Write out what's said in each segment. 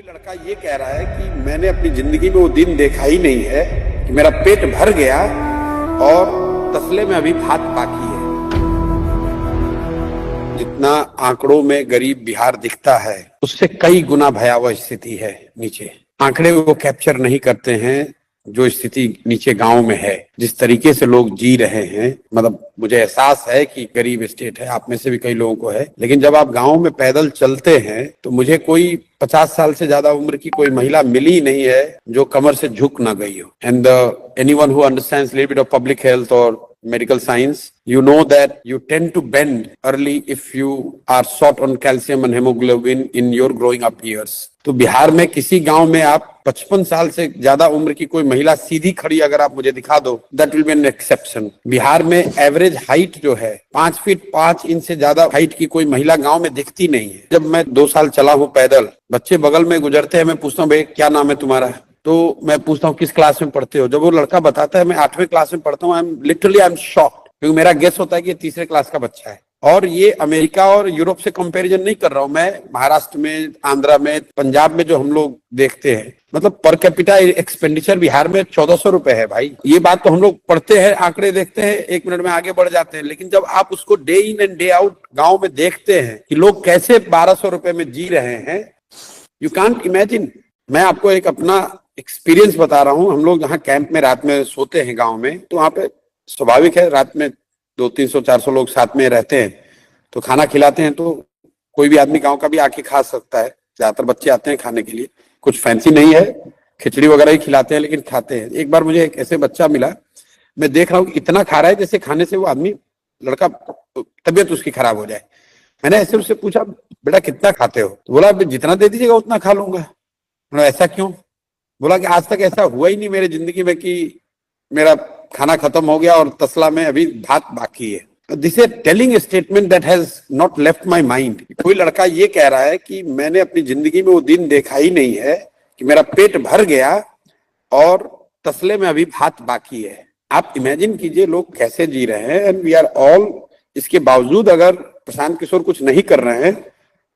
कोई लड़का ये कह रहा है कि मैंने अपनी जिंदगी में वो दिन देखा ही नहीं है कि मेरा पेट भर गया और तसले में अभी भात बाकी है। जितना आंकड़ों में गरीब बिहार दिखता है उससे कई गुना भयावह स्थिति है नीचे। आंकड़े वो कैप्चर नहीं करते हैं जो स्थिति नीचे गांव में है, जिस तरीके से लोग जी रहे हैं। मतलब मुझे एहसास है कि गरीब स्टेट है, आप में से भी कई लोगों को है, लेकिन जब आप गांव में पैदल चलते हैं तो मुझे कोई 50 साल से ज्यादा उम्र की कोई महिला मिली नहीं है जो कमर से झुक ना गई हो। And anyone who understands little bit of public health और medical science, you know that you tend to bend early if you are short on calcium and hemoglobin in your growing up years. तो बिहार में किसी गांव में आप 55 साल से ज्यादा उम्र की कोई महिला सीधी खड़ी अगर आप मुझे दिखा दो, that will be an exception. Bihar में एवरेज हाइट जो है 5 फीट 5 इंच से ज्यादा हाइट की कोई महिला गांव में दिखती नहीं है। जब मैं 2 साल चला हूँ पैदल, बच्चे बगल में गुजरते हैं, मैं पूछता हूँ भाई क्या नाम है तुम्हारा, तो मैं पूछता हूँ किस क्लास में पढ़ते हो। जब वो लड़का बताता है मैं 8वें क्लास में पढ़ता हूँ, आई एम शॉक्ड, क्योंकि मेरा गेस होता है कि ये 3रे क्लास का बच्चा है। और ये अमेरिका और यूरोप से कंपैरिजन नहीं कर रहा हूं मैं, महाराष्ट्र में, आंध्रा में, पंजाब में जो हम लोग देखते हैं, मतलब पर कैपिटा एक्सपेंडिचर बिहार में 1400 रुपए है भाई। ये बात तो हम लोग पढ़ते हैं, आंकड़े देखते हैं, 1 मिनट में आगे बढ़ जाते हैं, लेकिन जब आप उसको day in and day out गाँव में देखते हैं कि लोग कैसे 1200 रुपए में जी रहे हैं, यू कांट इमेजिन। मैं आपको एक अपना एक्सपीरियंस बता रहा हूँ। हम लोग जहाँ कैंप में रात में सोते हैं गांव में, तो वहाँ पे स्वाभाविक है रात में 200-300-400 लोग साथ में रहते हैं, तो खाना खिलाते हैं, तो कोई भी आदमी गांव का भी आके खा सकता है। ज्यादातर बच्चे आते हैं खाने के लिए, कुछ फैंसी नहीं है, खिचड़ी वगैरह ही खिलाते हैं, लेकिन खाते हैं। एक बार मुझे एक ऐसे बच्चा मिला, मैं देख रहा हूँ इतना खा रहा है जैसे खाने से वो आदमी, लड़का, तबीयत उसकी खराब हो जाए। मैंने ऐसे उससे पूछा बेटा कितना खाते हो, तो बोला जितना दे दीजिएगा उतना खा लूंगा। ऐसा क्यों? बोला कि आज तक ऐसा हुआ ही नहीं मेरी जिंदगी में कि मेरा खाना खत्म हो गया और तसला में अभी भात बाकी है। This is telling statement that has not left my mind. कोई लड़का ये कह रहा है कि मैंने अपनी जिंदगी में वो दिन देखा ही नहीं है कि मेरा पेट भर गया और तसले में अभी भात बाकी है। आप इमेजिन कीजिए लोग कैसे जी रहे हैं। एंड वी आर ऑल, इसके बावजूद अगर प्रशांत किशोर कुछ नहीं कर रहे हैं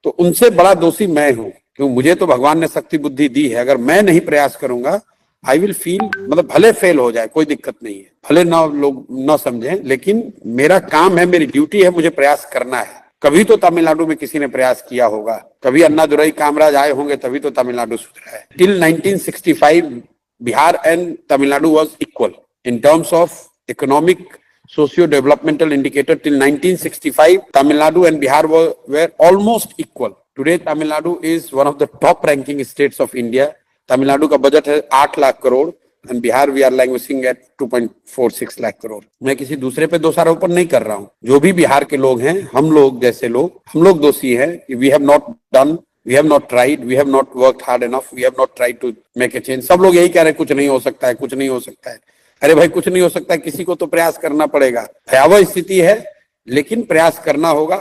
तो उनसे बड़ा दोषी मैं हूं, क्योंकि मुझे तो भगवान ने शक्ति बुद्धि दी है। अगर मैं नहीं प्रयास करूंगा, आई विल फील, मतलब भले फेल हो जाए कोई दिक्कत नहीं है, भले ना लोग ना समझें, लेकिन मेरा काम है, मेरी ड्यूटी है, मुझे प्रयास करना है। कभी तो तमिलनाडु में किसी ने प्रयास किया होगा, कभी अन्नादुरई कामराज आए होंगे, तभी तो तमिलनाडु सुधरा है। Till 1965 Bihar and Tamil Nadu was equal in terms of economic socio-developmental indicator. Till 1965, Tamil Nadu and Bihar were almost equal. Today, Tamil Nadu is one of the top-ranking states of India. Tamil Nadu का budget है 8 lakh crore and Bihar we are languishing at 2.46 lakh crore. मैं किसी दूसरे पे दोषारोपण नहीं कर रहा हूँ। जो भी बिहार के लोग हैं, हम लोग जैसे लोग, हम लोग दोषी हैं कि we have not done, we have not tried, we have not worked hard enough, we have not tried to make a change. सब लोग यही कह रहे हैं कुछ नहीं हो सकता है, कुछ नहीं हो सकता है। अरे भाई कुछ नहीं हो सकता है, किसी को तो प्रयास करना पड़ेगा। भयावह स्थिति है, लेकिन प्रयास करना होगा।